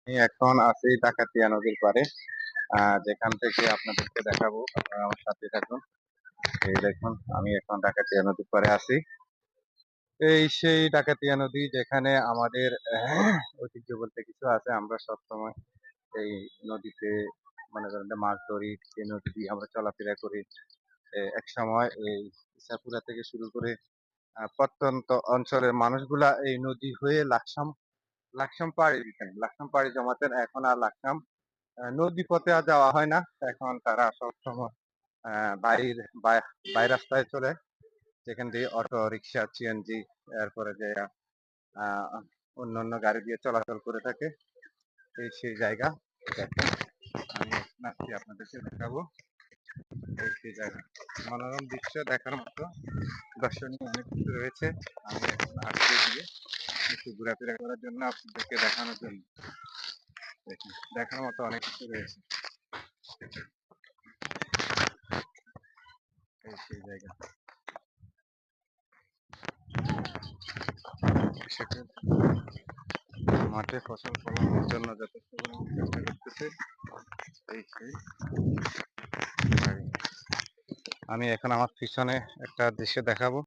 আমি এখন আছি ডাকাতিয়া নদীর পাড়ে। যেখান থেকে আপনাদেরকে দেখাবো, আপনারা আমার সাথে থাকুন। এই দেখুন, আমি এখন ডাকাতিয়া নদীর পাড়ে আছি। এই সেই ডাকাতিয়া নদী, যেখানে আমাদের ঐতিহ্য বলতে কিছু আছে। আমরা সবসময় এই নদীতে মনে করেন যে মাছ ধরি, এই নদী দিয়ে আমরা চলাফেরা করি। এক সময় এই ইসাপুরা থেকে শুরু করে প্রত্যন্ত অঞ্চলের মানুষগুলা এই নদী হয়ে লাকসাম লাকসাম পাড়ি দিতেন, লাকসাম পাড়ি জমাতেন। এখন আর লাকসাম নদী পথে আর যাওয়া হয় না। এখন তারা সবসময় বাইর বাই রাস্তায় চলে, যেখান দিয়ে অটো রিক্সা সিএনজি এরপরে যে আহ, অন্যান্য গাড়ি দিয়ে চলাচল করে থাকে। এই সেই জায়গা। দেখেন, আমি এখন আসছি, আপনাদেরকে দেখাবো। এই সেই জায়গা, মনোরম দৃশ্য দেখার মতো দর্শনীয় অনেক কিছু রয়েছে। আমি এখন আসছি দিয়ে একটু ঘোরাফেরা করার জন্য, আপনাদেরকে দেখানোর জন্য। দেখেন, দেখার মতো অনেক কিছু রয়েছে। এই সেই জায়গা, কৃষকের মাঠে ফসল ফলানোর জন্য যথেষ্ট পরিমাণ চেষ্টা করতেছে। এই সেই জায়গা। আমি এখন আমার পিছনে একটা দৃশ্য দেখাবো।